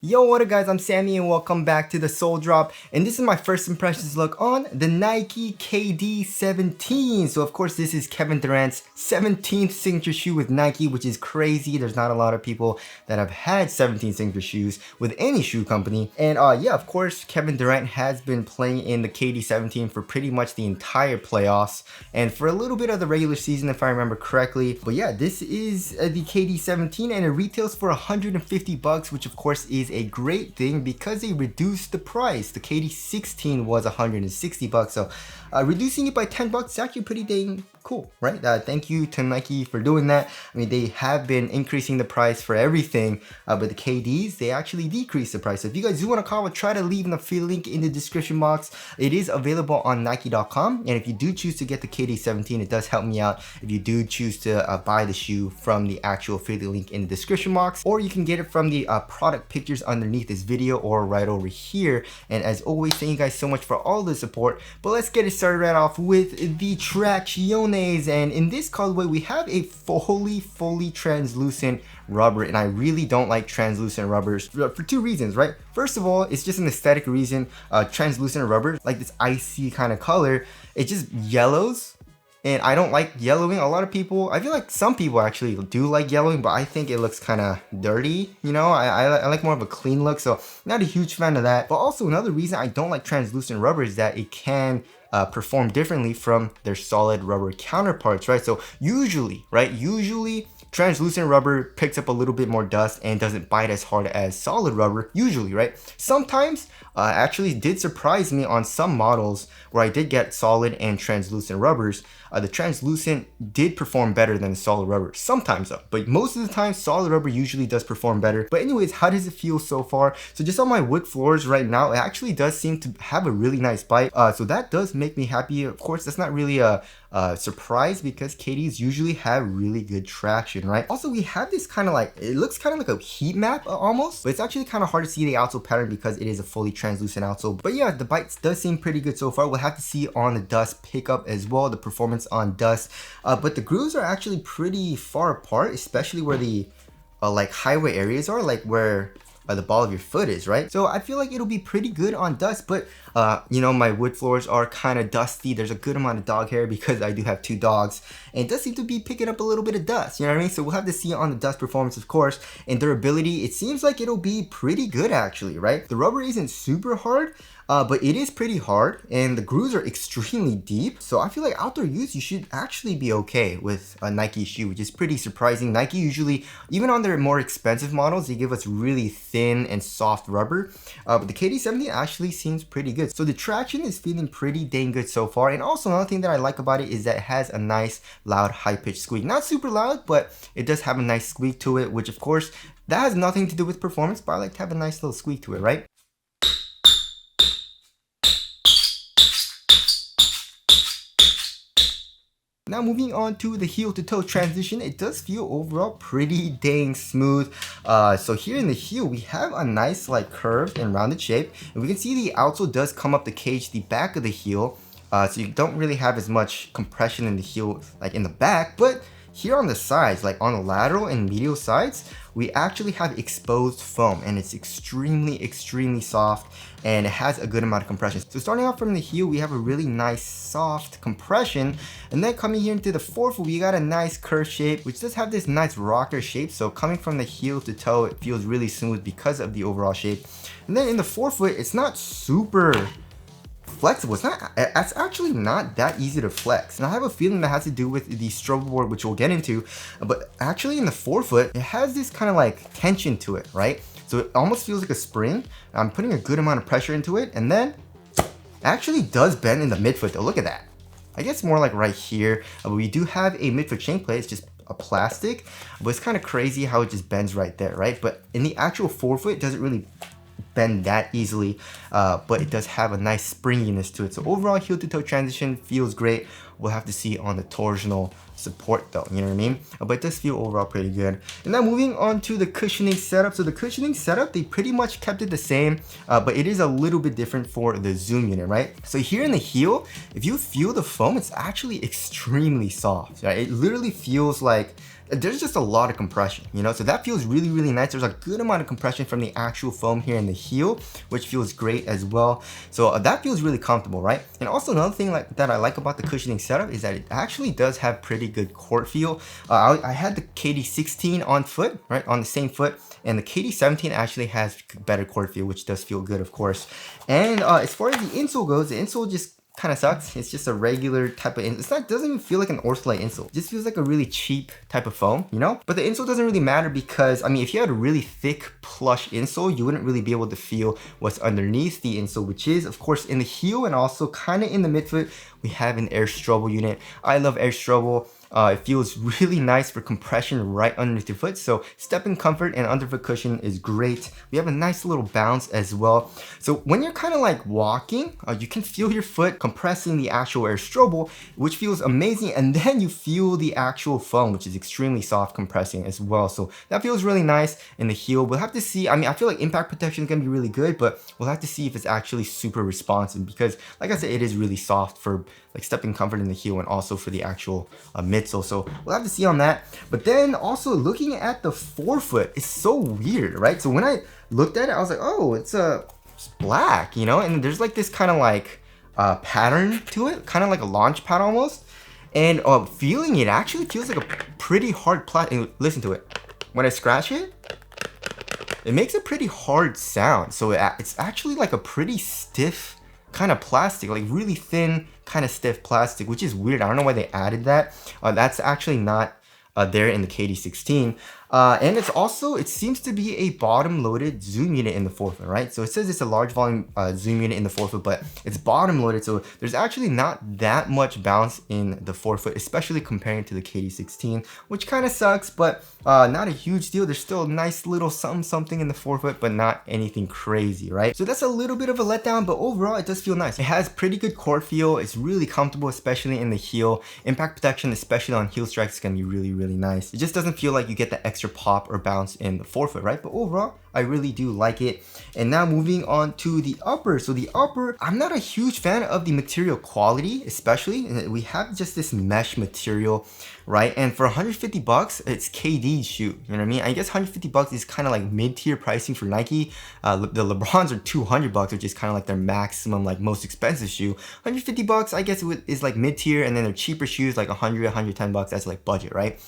Yo, what up guys, I'm Sammy and welcome back to the Soul Drop, and this is my first impressions look on the Nike KD 17. So of course this is Kevin Durant's 17th signature shoe with Nike, which is crazy. There's not a lot of people that have had 17 signature shoes with any shoe company. And yeah, of course Kevin Durant has been playing in the KD 17 for pretty much the entire playoffs and for a little bit of the regular season if I remember correctly. But yeah, this is the KD 17 and it retails for 150 bucks, which of course is a great thing because they reduced the price. The KD 16 was 160 bucks, so reducing it by 10 bucks is actually pretty dang cool, right? Thank you to Nike for doing that. I mean, they have been increasing the price for everything, but the KDs, they actually decreased the price. So if you guys do want to call, try to leave an affiliate link in the description box. It is available on Nike.com, and if you do choose to get the KD 17, it does help me out if you do choose to buy the shoe from the actual affiliate link in the description box, or you can get it from the product pictures underneath this video or right over here. And as always, thank you guys so much for all the support. But let's get it started right off with the Tracciones, and in this colorway we have a fully translucent rubber, and I really don't like translucent rubbers for two reasons, right? First of all, it's just an aesthetic reason. Translucent rubber, like this icy kind of color, it just yellows. And I don't like yellowing. A lot of people, I feel like some people actually do like yellowing, but I think it looks kind of dirty, you know? I like more of a clean look, so not a huge fan of that. But also another reason I don't like translucent rubber is that it can perform differently from their solid rubber counterparts, right? So usually translucent rubber picks up a little bit more dust and doesn't bite as hard as solid rubber, usually, right? Sometimes actually did surprise me on some models where I did get solid and translucent rubbers. The translucent did perform better than the solid rubber, sometimes though, but most of the time solid rubber usually does perform better. But anyways, how does it feel so far? So just on my wood floors right now, it actually does seem to have a really nice bite, so that does make me happy. Of course, that's not really a surprise because KDs usually have really good traction, right? Also, we have this kind of like, it looks kind of like a heat map almost, but it's actually kind of hard to see the outsole pattern because it is a fully translucent outsole. But yeah, the bites does seem pretty good so far. We'll have to see on the dust pickup as well, the performance on dust, but the grooves are actually pretty far apart, especially where the like highway areas are, like where the ball of your foot is, right? So I feel like it'll be pretty good on dust, but you know, my wood floors are kind of dusty. There's a good amount of dog hair because I do have two dogs, and it does seem to be picking up a little bit of dust, you know what I mean? So we'll have to see on the dust performance, of course. And durability, it seems like it'll be pretty good actually, right? The rubber isn't super hard, but it is pretty hard, and the grooves are extremely deep. So I feel like outdoor use, you should actually be okay with a Nike shoe, which is pretty surprising. Nike usually, even on their more expensive models, they give us really thin and soft rubber, but the KD 17 actually seems pretty good. So the traction is feeling pretty dang good so far. And also another thing that I like about it is that it has a nice loud high-pitched squeak. Not super loud, but it does have a nice squeak to it, which of course that has nothing to do with performance, but I like to have a nice little squeak to it, right? Now moving on to the heel to toe transition, it does feel overall pretty dang smooth. So here in the heel, we have a nice like curved and rounded shape, and we can see the outsole does come up to cage the back of the heel. So you don't really have as much compression in the heel like in the back, but here on the sides, like on the lateral and medial sides, we actually have exposed foam, and it's extremely soft, and it has a good amount of compression. So starting off from the heel, we have a really nice soft compression, and then coming here into the forefoot, we got a nice curve shape, which does have this nice rocker shape. So coming from the heel to toe, it feels really smooth because of the overall shape. And then in the forefoot, it's not super flexible. It's actually not that easy to flex, and I have a feeling that has to do with the strobe board, which we'll get into. But actually in the forefoot, it has this kind of like tension to it, right? So it almost feels like a spring. I'm putting a good amount of pressure into it, and then it actually does bend in the midfoot though. Look at that. I guess more like right here, but we do have a midfoot chain plate. It's just a plastic, but it's kind of crazy how it just bends right there, right? But in the actual forefoot, it doesn't really bend that easily, but it does have a nice springiness to it. So overall, heel to toe transition feels great. We'll have to see on the torsional support though, you know what I mean? But it does feel overall pretty good. And now moving on to the cushioning setup. So the cushioning setup, they pretty much kept it the same, but it is a little bit different for the Zoom unit, right? So here in the heel, if you feel the foam, it's actually extremely soft, right? It literally feels like there's just a lot of compression, you know, so that feels really, really nice. There's a good amount of compression from the actual foam here in the heel, which feels great as well. So that feels really comfortable, right? And also another thing that I like about the cushioning setup is that it actually does have pretty good court feel. I had the KD16 on foot, right, on the same foot, and the KD17 actually has better court feel, which does feel good, of course. And as far as the insole goes, the insole just kind of sucks. It's just a regular type of insole. It doesn't even feel like an Ortholite insole. It just feels like a really cheap type of foam, you know? But the insole doesn't really matter because, I mean, if you had a really thick plush insole, you wouldn't really be able to feel what's underneath the insole, which is, of course, in the heel and also kind of in the midfoot, we have an air strobel unit. I love air strobel. It feels really nice for compression right underneath your foot. So step-in comfort and underfoot cushion is great. We have a nice little bounce as well. So when you're kind of like walking, you can feel your foot compressing the actual air strobel, which feels amazing. And then you feel the actual foam, which is extremely soft compressing as well. So that feels really nice in the heel. We'll have to see. I mean, I feel like impact protection is going to be really good, but we'll have to see if it's actually super responsive because, like I said, it is really soft for like step-in comfort in the heel and also for the actual midsole. So we'll have to see on that. But then also looking at the forefoot, it's so weird, right? So when I looked at it, I was like, oh, it's black, you know? And there's like this kind of like pattern to it, kind of like a launch pad almost. And feeling it actually feels like a pretty hard plastic. Listen to it. When I scratch it, it makes a pretty hard sound. So it's actually like a pretty stiff kind of plastic, like really thin, kind of stiff plastic, which is weird. I don't know why they added that. That's actually not there in the KD16. And it's also, it seems to be a bottom loaded zoom unit in the forefoot, right? So it says it's a large volume zoom unit in the forefoot, but it's bottom loaded. So there's actually not that much bounce in the forefoot, especially comparing to the KD16, which kind of sucks, but not a huge deal. There's still a nice little something in the forefoot, but not anything crazy, right? So that's a little bit of a letdown, but overall it does feel nice. It has pretty good court feel. It's really comfortable, especially in the heel. Impact protection, especially on heel strikes, is gonna be really, really nice. It just doesn't feel like you get the extra pop or bounce in the forefoot, right? But overall, I really do like it. And now moving on to the upper. So the upper, I'm not a huge fan of the material quality, especially. We have just this mesh material, right? And for 150 bucks, it's KD's shoe. You know what I mean? I guess 150 bucks is kind of like mid-tier pricing for Nike. The LeBrons are 200 bucks, which is kind of like their maximum, like most expensive shoe. 150 bucks, I guess is like mid-tier, and then their cheaper shoes like 100, 110 bucks. That's like budget, right?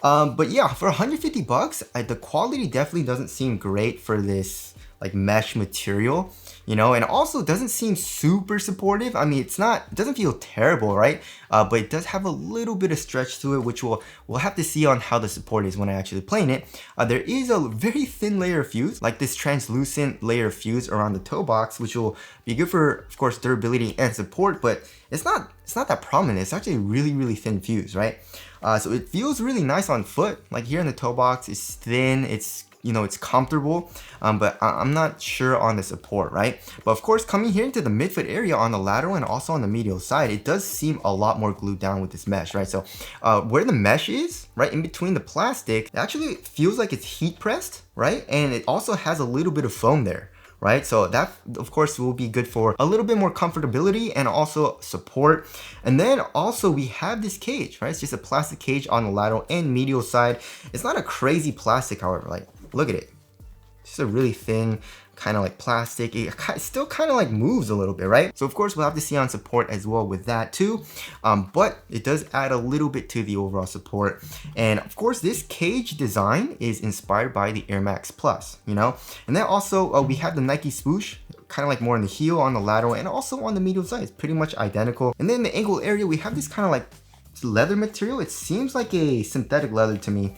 But yeah, for 150 bucks, the quality definitely doesn't seem great for this like mesh material, you know, and also doesn't seem super supportive. I mean, it doesn't feel terrible, right? But it does have a little bit of stretch to it, which we'll have to see on how the support is when I actually play in it. There is a very thin layer of fuse, like this translucent layer of fuse around the toe box, which will be good for, of course, durability and support, but it's not that prominent. It's actually really, really thin fuse, right? So it feels really nice on foot. Like here in the toe box, it's thin, it's, you know, it's comfortable, but I'm not sure on the support, right? But of course, coming here into the midfoot area on the lateral and also on the medial side, it does seem a lot more glued down with this mesh, right? So where the mesh is, right, in between the plastic, it actually feels like it's heat pressed, right? And it also has a little bit of foam there, right? So that, of course, will be good for a little bit more comfortability and also support. And then also we have this cage, right? It's just a plastic cage on the lateral and medial side. It's not a crazy plastic, however, like, look at it. It's just a really thin kind of like plastic. It still kind of like moves a little bit, right? So of course we'll have to see on support as well with that too. But it does add a little bit to the overall support. And of course this cage design is inspired by the Air Max Plus, you know? And then also we have the Nike swoosh, kind of like more in the heel, on the lateral, and also on the medial side. It's pretty much identical. And then the ankle area, we have this kind of like leather material. It seems like a synthetic leather to me.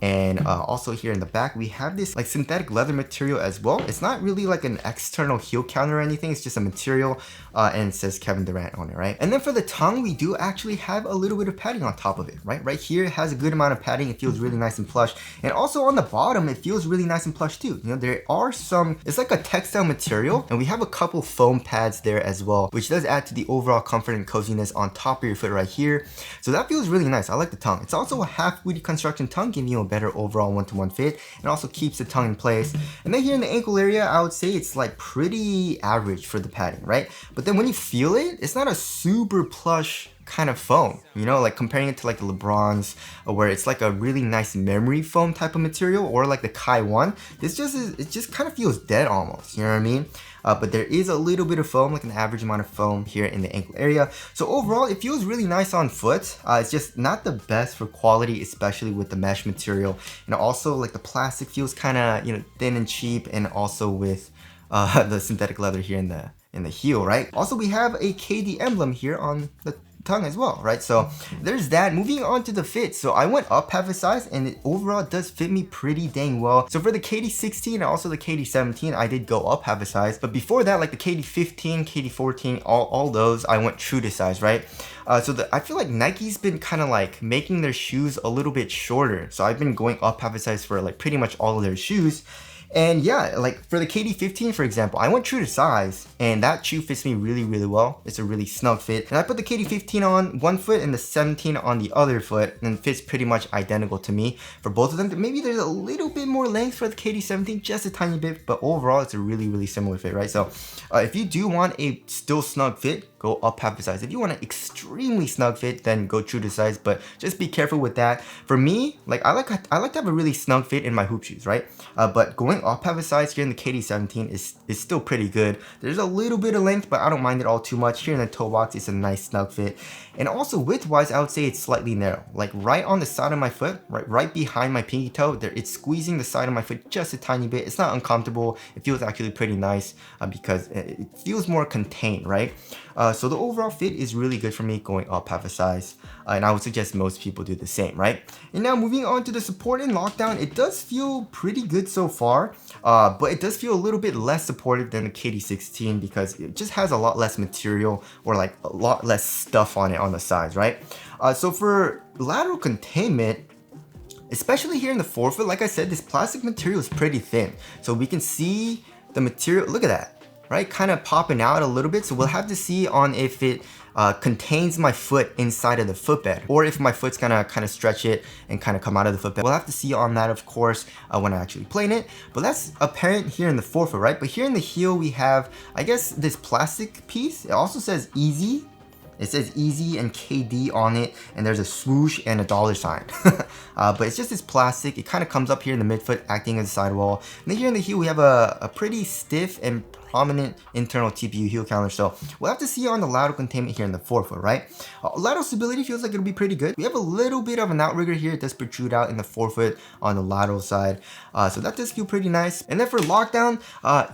And also here in the back, we have this like synthetic leather material as well. It's not really like an external heel counter or anything. It's just a material and it says Kevin Durant on it, right? And then for the tongue, we do actually have a little bit of padding on top of it, right? Right here, it has a good amount of padding. It feels really nice and plush. And also on the bottom, it feels really nice and plush too. You know, there are some, it's like a textile material, and we have a couple foam pads there as well, which does add to the overall comfort and coziness on top of your foot right here. So that feels really nice. I like the tongue. It's also a half booty construction tongue, giving you a better overall one-to-one fit, and also keeps the tongue in place. And then here in the ankle area, I would say it's like pretty average for the padding, right? But then when you feel it, it's not a super plush kind of foam, you know, like comparing it to like the LeBrons, where it's like a really nice memory foam type of material, or like the Kai 1. This just is, it just kind of feels dead almost, you know what I mean? But there is a little bit of foam, like an average amount of foam here in the ankle area. So overall, it feels really nice on foot. It's just not the best for quality, especially with the mesh material. And also like the plastic feels kind of, you know, thin and cheap, and also with the synthetic leather here in the heel, right? Also, we have a KD emblem here on the tongue as well, right? So there's that. Moving on to the fit. So I went up half a size, and it overall does fit me pretty dang well. So for the KD16 and also the KD17, I did go up half a size. But before that, like the KD15, KD14, all those, I went true to size, right? So I feel like Nike's been kind of like making their shoes a little bit shorter. So I've been going up half a size for like pretty much all of their shoes. And yeah, like for the KD15, for example, I went true to size, and that shoe fits me really, really well. It's a really snug fit. And I put the KD15 on one foot and the 17 on the other foot, and it fits pretty much identical to me for both of them. Maybe there's a little bit more length for the KD17, just a tiny bit, but overall, it's a really, really similar fit, right? So if you do want a still snug fit, go up half a size. If you want an extremely snug fit, then go true to size, but just be careful with that. For me, like I like to have a really snug fit in my hoop shoes, right? But going up half a size here in the KD17 is still pretty good. There's a little bit of length, but I don't mind it all too much. Here in the toe box, it's a nice snug fit. And also width-wise, I would say it's slightly narrow. Like right on the side of my foot, right behind my pinky toe, there, it's squeezing the side of my foot just a tiny bit. It's not uncomfortable. It feels actually pretty nice because it feels more contained, right? So the overall fit is really good for me going up half a size, and I would suggest most people do the same, right? And now moving on to the support and lockdown, it does feel pretty good so far, but it does feel a little bit less supportive than the KD16 because it just has a lot less material, or like a lot less stuff on it on the sides, right? So for lateral containment, especially here in the forefoot, like I said, this plastic material is pretty thin, so we can see the material. Look at that. Right, kind of popping out a little bit. So we'll have to see on if it contains my foot inside of the footbed, or if my foot's gonna kind of stretch it and kind of come out of the footbed. We'll have to see on that, of course, when I actually play in it. But that's apparent here in the forefoot, right? But here in the heel, we have, I guess, this plastic piece. It also says Easy. It says Easy and KD on it, and there's a swoosh and a dollar sign. But it's just this plastic. It kind of comes up here in the midfoot, acting as a sidewall. And then here in the heel, we have a pretty stiff and prominent internal TPU heel counter. So we'll have to see on the lateral containment here in the forefoot, right? Lateral stability feels like it'll be pretty good. We have a little bit of an outrigger here. It does protrude out in the forefoot on the lateral side. So that does feel pretty nice. And then for lockdown,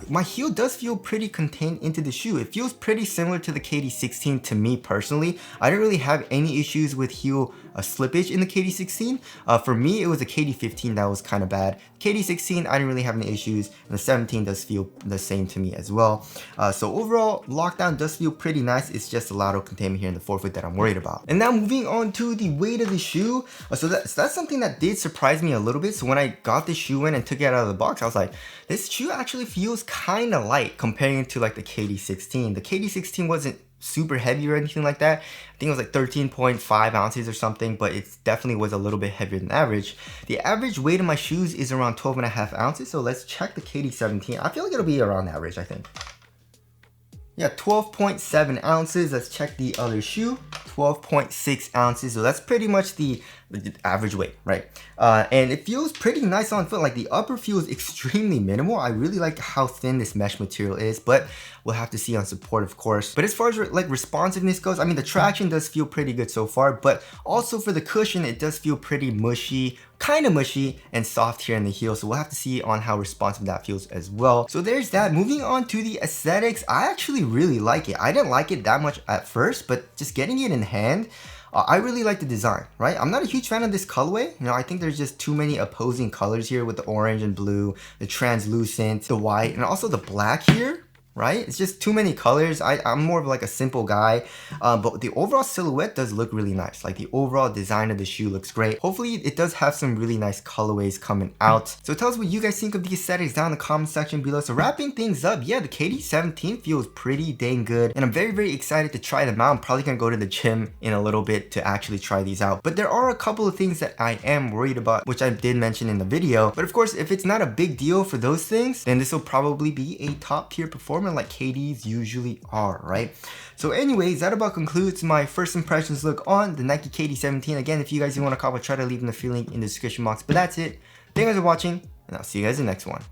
my heel does feel pretty contained into the shoe. It feels pretty similar to the KD16 to me personally. I didn't really have any issues with heel slippage in the KD16. For me, it was the KD15 that was kind of bad. KD16, I didn't really have any issues, and the 17 does feel the same to me as well. So overall, lockdown does feel pretty nice. It's just the lateral containment here in the forefoot that I'm worried about. And now moving on to the weight of the shoe. So that's something that did surprise me a little bit. So when I got the shoe in and took it out of the box, I was like, this shoe actually feels kind of light comparing it to like the KD16. The KD16 wasn't super heavy or anything like that. I think it was like 13.5 ounces or something, but it definitely was a little bit heavier than average. The average weight of my shoes is around 12.5 ounces. So let's check the KD17. I feel like it'll be around average, I think. Yeah, 12.7 ounces. Let's check the other shoe. 12.6 ounces. So that's pretty much the average weight, right? And it feels pretty nice on foot. Like the upper feels extremely minimal. I really like how thin this mesh material is, but we'll have to see on support, of course. But as far as like responsiveness goes, I mean, the traction does feel pretty good so far, but also for the cushion, it does feel pretty mushy, kind of mushy and soft here in the heel. So we'll have to see on how responsive that feels as well. So there's that. Moving on to the aesthetics, I actually really like it. I didn't like it that much at first, but just getting it in hand, I really like the design, right? I'm not a huge fan of this colorway. You know, I think there's just too many opposing colors here with the orange and blue, the translucent, the white, and also the black here. Right? It's just too many colors. I'm more of like a simple guy, but the overall silhouette does look really nice. Like the overall design of the shoe looks great. Hopefully it does have some really nice colorways coming out. So tell us what you guys think of the aesthetics down in the comment section below. So wrapping things up, yeah, the KD17 feels pretty dang good, and I'm very, very excited to try them out. I'm probably gonna go to the gym in a little bit to actually try these out. But there are a couple of things that I am worried about, which I did mention in the video. But of course, if it's not a big deal for those things, then this will probably be a top tier performer like KDs usually are, right? So anyways, that about concludes my first impressions look on the Nike KD17. Again, if you guys do want to cop, I'll try to leave in the free link in the description box. But that's it. Thank you guys for watching, and I'll see you guys in the next one.